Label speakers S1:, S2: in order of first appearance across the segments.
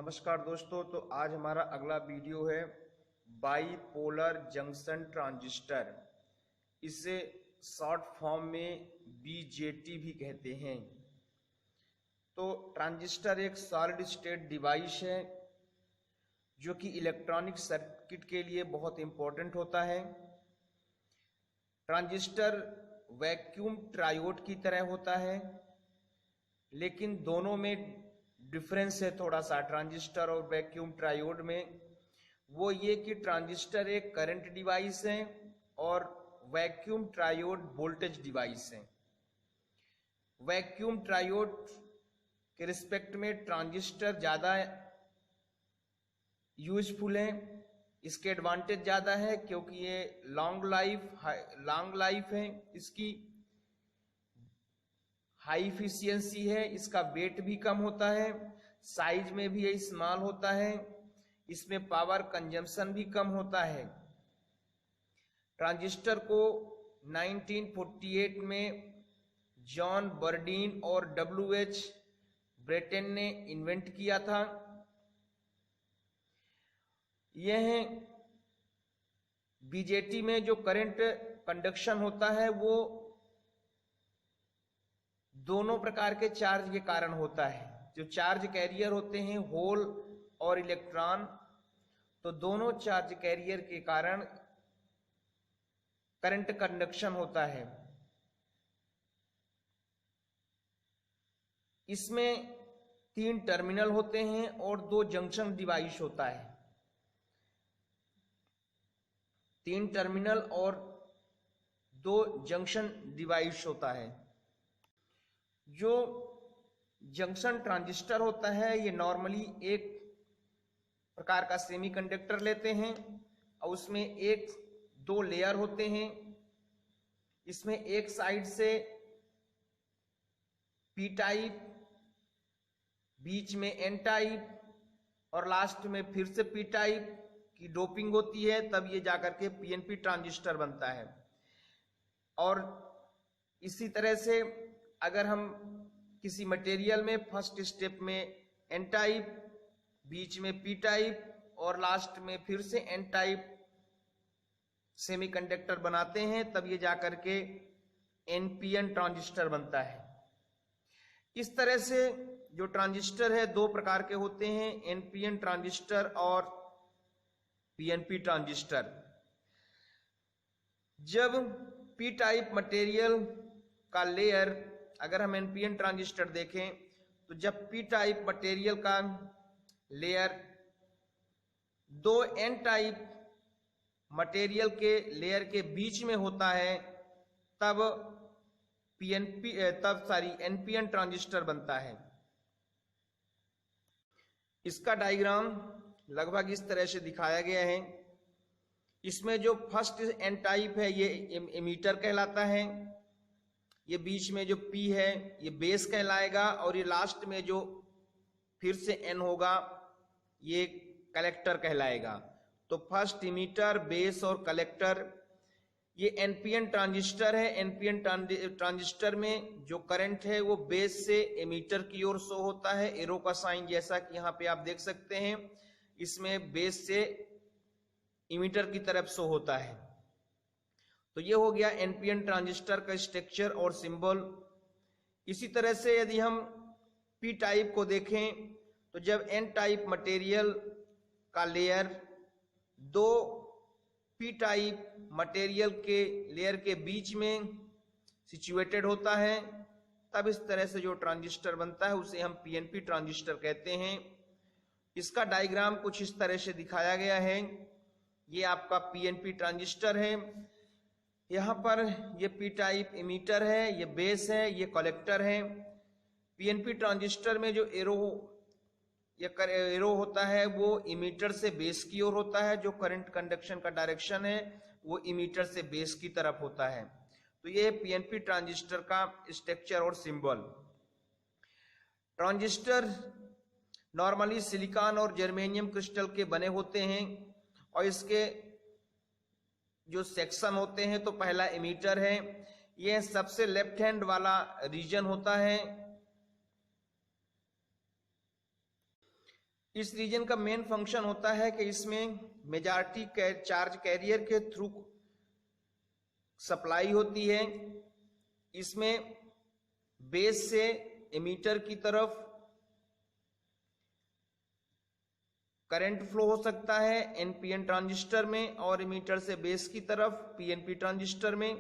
S1: नमस्कार दोस्तों। तो आज हमारा अगला वीडियो है बाईपोलर जंक्शन ट्रांजिस्टर। इसे शॉर्ट फॉर्म में बीजेटी भी कहते हैं। तो ट्रांजिस्टर एक सॉलिड स्टेट डिवाइस है जो कि इलेक्ट्रॉनिक सर्किट के लिए बहुत इंपॉर्टेंट होता है। ट्रांजिस्टर वैक्यूम ट्रायोड की तरह होता है, लेकिन दोनों में डिफरेंस है थोड़ा सा ट्रांजिस्टर और वैक्यूम ट्रायोड में। वो ये कि ट्रांजिस्टर एक करंट डिवाइस है और वैक्यूम ट्रायोड वोल्टेज डिवाइस है। वैक्यूम ट्रायोड के रिस्पेक्ट में ट्रांजिस्टर ज़्यादा यूजफुल है। इसके एडवांटेज ज़्यादा है क्योंकि ये लॉन्ग लाइफ है, इसकी हाई इफिशियंसी है, इसका वेट भी कम होता है, साइज में भी ये स्मॉल होता है, इसमें पावर कंजम्पशन भी कम होता है। ट्रांजिस्टर को 1948 में जॉन बर्डीन और WH ब्रेटेन ने इन्वेंट किया था। यह बीजेटी में जो करंट कंडक्शन होता है वो दोनों प्रकार के चार्ज के कारण होता है। जो चार्ज कैरियर होते हैं होल और इलेक्ट्रॉन, तो दोनों चार्ज कैरियर के कारण करंट कंडक्शन होता है। इसमें 3 टर्मिनल होते हैं और 2 जंक्शन डिवाइस होता है। 3 टर्मिनल और 2 जंक्शन डिवाइस होता है। जो जंक्शन ट्रांजिस्टर होता है ये नॉर्मली एक प्रकार का सेमीकंडक्टर लेते हैं और उसमें 1-2 लेयर होते हैं। इसमें एक साइड से पी टाइप, बीच में एन टाइप और लास्ट में फिर से पी टाइप की डोपिंग होती है, तब ये जाकर के पीएनपी ट्रांजिस्टर बनता है। और इसी तरह से अगर हम किसी मटेरियल में फर्स्ट स्टेप में एन टाइप, बीच में पी टाइप और लास्ट में फिर से एन टाइप सेमीकंडक्टर बनाते हैं, तब ये जाकर के एनपीएन ट्रांजिस्टर बनता है। इस तरह से जो ट्रांजिस्टर है 2 प्रकार के होते हैं, एनपीएन ट्रांजिस्टर और पीएनपी ट्रांजिस्टर। जब पी टाइप मटेरियल का लेयर, अगर हम एनपीएन ट्रांजिस्टर देखें तो जब पी टाइप मटेरियल का लेयर 2 एन टाइप मटेरियल के लेयर के बीच में होता है, तब एनपीएन ट्रांजिस्टर बनता है। इसका डायग्राम लगभग इस तरह से दिखाया गया है। इसमें जो फर्स्ट एन टाइप है ये एमीटर कहलाता है, ये बीच में जो P है ये बेस कहलाएगा, और ये लास्ट में जो फिर से N होगा ये कलेक्टर कहलाएगा। तो फर्स्ट इमीटर, बेस और कलेक्टर ये एनपीएन ट्रांजिस्टर है। एनपीएन ट्रांजिस्टर में जो करंट है वो बेस से एमीटर की ओर शो होता है, एरो का साइन, जैसा कि यहाँ पे आप देख सकते हैं। इसमें बेस से इमीटर की तरफ शो होता है। तो ये हो गया एनपीएन ट्रांजिस्टर का स्ट्रक्चर और सिंबल। इसी तरह से यदि हम पी टाइप को देखें तो जब एन टाइप मटेरियल का लेयर 2 पी टाइप मटेरियल के लेयर के बीच में सिचुएटेड होता है, तब इस तरह से जो ट्रांजिस्टर बनता है उसे हम पीएनपी ट्रांजिस्टर कहते हैं। इसका डायग्राम कुछ इस तरह से दिखाया गया है। ये आपका पीएनपी ट्रांजिस्टर है। यहाँ पर ये पी टाइप इमीटर है, ये बेस है, ये कलेक्टर है। पीएनपी ट्रांजिस्टर में जो एरो होता है वो इमीटर से बेस की ओर होता है। जो करंट कंडक्शन का डायरेक्शन है वो इमीटर से बेस की तरफ होता है। तो ये पीएनपी ट्रांजिस्टर का स्ट्रक्चर और सिंबल। ट्रांजिस्टर नॉर्मली सिलिकॉन और जर्मेनियम क्रिस्टल के बने होते हैं, और इसके जो सेक्शन होते हैं तो पहला एमीटर है, यह सबसे लेफ्ट हैंड वाला रीजन होता है। इस रीजन का मेन फंक्शन होता है कि इसमें मेजॉरिटी चार्ज कैरियर के थ्रू सप्लाई होती है। इसमें बेस से एमीटर की तरफ करंट फ्लो हो सकता है एनपीएन ट्रांजिस्टर में, और एमीटर से बेस की तरफ पीएनपी ट्रांजिस्टर में।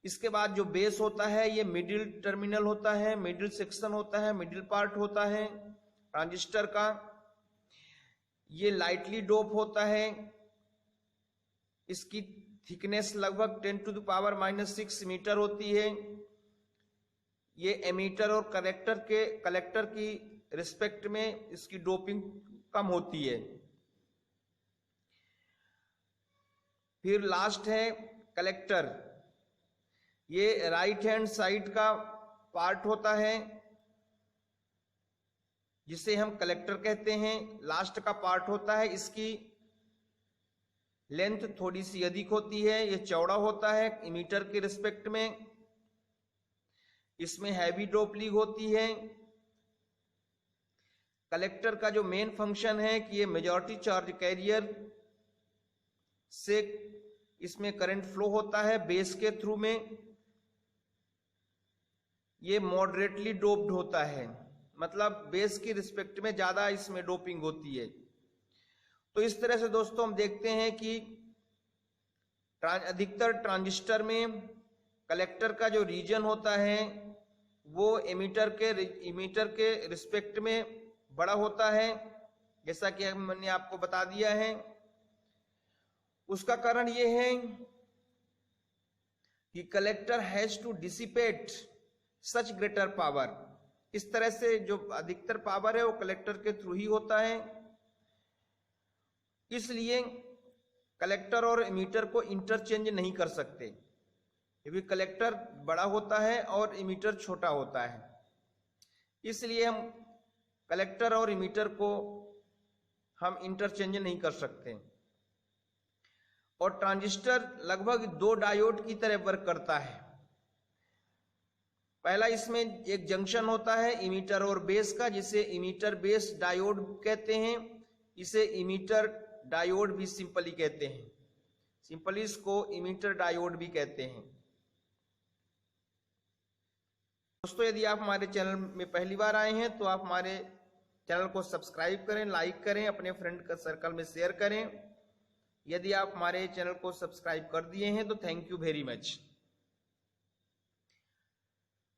S1: इसके बाद जो बेस होता है ये मिडिल टर्मिनल होता है, मिडिल सेक्शन होता है, मिडिल पार्ट होता है ट्रांजिस्टर का। ये लाइटली डोप होता है, इसकी थिकनेस लगभग 10⁻⁻⁶ मीटर होती है। ये एमीटर और कलेक्टर की रिस्पेक्ट में इसकी डोपिंग कम होती है। फिर लास्ट है कलेक्टर। ये राइट हैंड साइड का पार्ट होता है जिसे हम कलेक्टर कहते हैं, लास्ट का पार्ट होता है। इसकी लेंथ थोड़ी सी अधिक होती है, ये चौड़ा होता है इमीटर के रिस्पेक्ट में। इसमें हैवी डोपलिंग होती है। कलेक्टर का जो मेन फंक्शन है कि ये मेजॉरिटी चार्ज कैरियर से इसमें करंट फ्लो होता है बेस के थ्रू में। ये मॉडरेटली डोप्ड होता है, मतलब बेस की रिस्पेक्ट में ज्यादा इसमें डोपिंग होती है। तो इस तरह से दोस्तों हम देखते हैं कि अधिकतर ट्रांजिस्टर में कलेक्टर का जो रीजन होता है वो एमीटर के रिस्पेक्ट में बड़ा होता है, जैसा कि मैंने आपको बता दिया है। उसका कारण ये है कि collector has to dissipate such greater power. इस तरह से जो अधिकतर पावर है वो कलेक्टर के थ्रू ही होता है, इसलिए कलेक्टर और एमीटर को इंटरचेंज नहीं कर सकते, क्योंकि कलेक्टर बड़ा होता है और एमीटर छोटा होता है। इसलिए हम कलेक्टर और एमीटर को हम इंटरचेंज नहीं कर सकते। और ट्रांजिस्टर लगभग 2 डायोड की तरह वर्क करता है। पहला इसमें एक जंक्शन होता है इमीटर और बेस का, जिसे इमीटर बेस डायोड कहते हैं। इसे इमीटर डायोड भी सिंपली कहते हैं, सिंपली इसको इमीटर डायोड भी कहते हैं। दोस्तों यदि आप हमारे चैनल में पहली बार आए हैं तो आप हमारे चैनल को सब्सक्राइब करें, लाइक करें, अपने फ्रेंड का सर्कल में शेयर करें। यदि आप हमारे चैनल को सब्सक्राइब कर दिए हैं तो थैंक यू वेरी मच।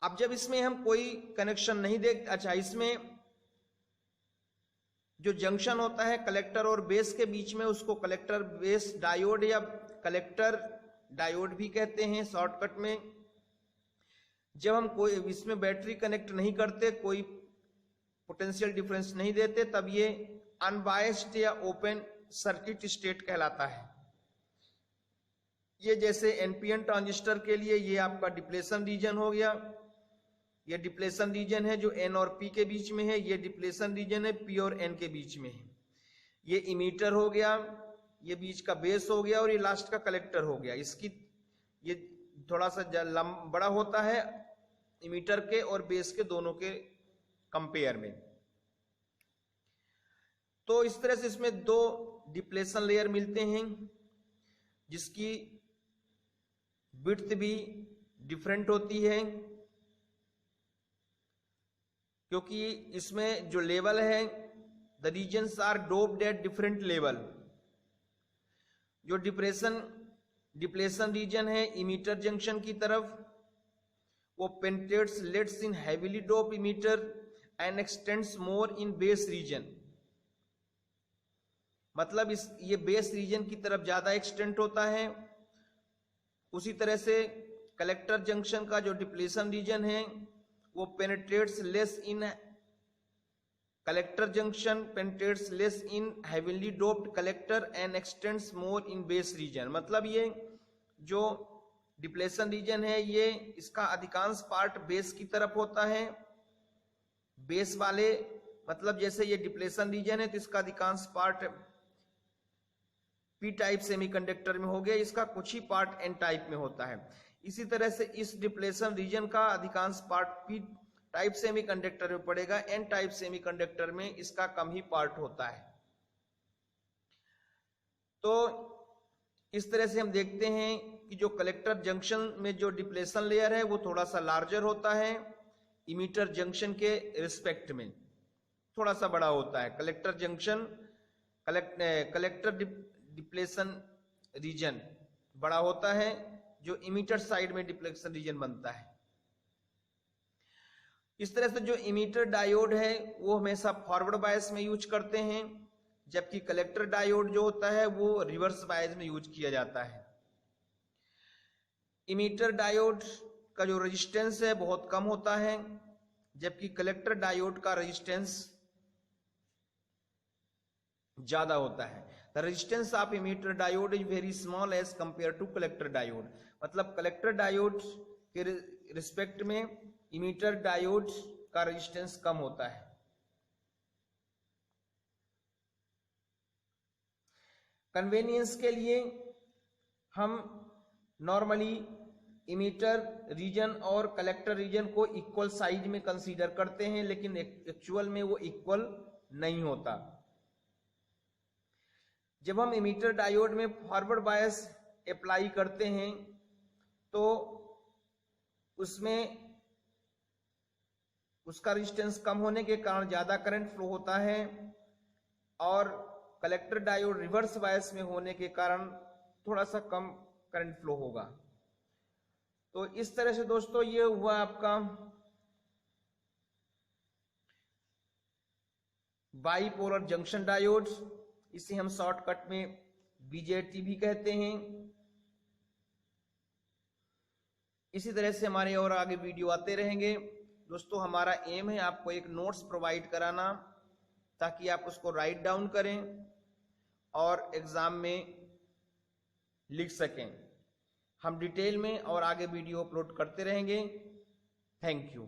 S1: अब जब इसमें हम कोई कनेक्शन नहीं देखते, अच्छा इसमें जो जंक्शन होता है कलेक्टर और बेस के बीच में, उसको कलेक्टर बेस डायोड या कलेक्टर डायोड भी कहते हैं शॉर्टकट में। जब हम कोई इसमें बैटरी कनेक्ट नहीं करते, कोई पोटेंशियल डिफरेंस नहीं देते, तब ये अनबायस्ड या ओपन सर्किट स्टेट कहलाता है। ये जैसे एनपीएन ट्रांजिस्टर के लिए ये आपका डिप्लेशन रीजन हो गया, ये डिप्लेशन रीजन है जो एन और पी के बीच में है। ये डिप्लेशन रीजन है पी और एन के बीच में है। ये इमीटर हो गया, ये बीच का बेस हो गया, और ये लास्ट का कलेक्टर हो गया। इसकी ये थोड़ा सा बड़ा होता है इमीटर के और बेस के दोनों के कंपेयर में। तो इस तरह से इसमें 2 डिप्लेशन लेयर मिलते हैं, जिसकी विड्थ भी डिफरेंट होती है, क्योंकि इसमें जो लेवल है the regions are doped at different level. जो डिप्लेशन रीजन है इमीटर जंक्शन की तरफ, वो penetrates less in heavily dope emitter and extends more in base region. मतलब ये बेस रीजन की तरफ ज्यादा एक्सटेंड होता है। उसी तरह से कलेक्टर जंक्शन का जो डिप्लेशन रीजन है वो penetrates less in collector junction, penetrates less in heavily doped collector and extends more in base region. मतलब ये जो डिप्लेशन रीजन है ये इसका अधिकांश पार्ट बेस की तरफ होता है। बेस वाले मतलब जैसे ये डिप्लेशन रीजन है तो इसका अधिकांश पार्ट पी टाइप सेमीकंडक्टर में हो गया, इसका कुछ ही पार्ट एन टाइप में होता है। इसी तरह से इस डिप्लेशन रीजन का अधिकांश पार्ट पी टाइप सेमीकंडक्टर में पड़ेगा, एन टाइप सेमीकंडक्टर में इसका कम ही पार्ट होता है। तो इस तरह से हम देखते हैं कि जो कलेक्टर जंक्शन में जो डिप्लेशन लेयर है वो थोड़ा सा लार्जर होता है, इमीटर जंक्शन के रिस्पेक्ट में थोड़ा सा बड़ा होता है। Collector junction collector depletion region बड़ा होता है, जो इमीटर साइड में डिप्लेशन रीजन बनता है। इस तरह से जो इमीटर डायोड है वो हमेशा फॉरवर्ड बायस में यूज करते हैं, जबकि कलेक्टर डायोड जो होता है वो रिवर्स बायस में यूज किया जाता है। इमीटर डायोड का जो रेजिस्टेंस है बहुत कम होता है, जबकि कलेक्टर डायोड का रेजिस्टेंस ज्यादा होता है। The resistance of emitter diode is very small as compare to collector diode. मतलब कलेक्टर डायोड के रिस्पेक्ट में इमीटर डायोड का रेजिस्टेंस कम होता है। कन्वेनियंस के लिए हम नॉर्मली इमीटर रीजन और कलेक्टर रीजन को इक्वल साइज में कंसीडर करते हैं, लेकिन एक्चुअल में वो इक्वल नहीं होता। जब हम इमीटर डायोड में फॉरवर्ड बायस अप्लाई करते हैं तो उसमें उसका रेजिस्टेंस कम होने के कारण ज्यादा करंट फ्लो होता है, और कलेक्टर डायोड रिवर्स बायस में होने के कारण थोड़ा सा कम करंट फ्लो होगा। तो इस तरह से दोस्तों ये हुआ आपका बाइपोलर जंक्शन डायोड, इसे हम शॉर्टकट में बीजेटी भी कहते हैं। इसी तरह से हमारे और आगे वीडियो आते रहेंगे। दोस्तों हमारा एम है आपको एक नोट्स प्रोवाइड कराना, ताकि आप उसको राइट डाउन करें और एग्जाम में लिख सकें। हम डिटेल में और आगे वीडियो अपलोड करते रहेंगे। Thank you.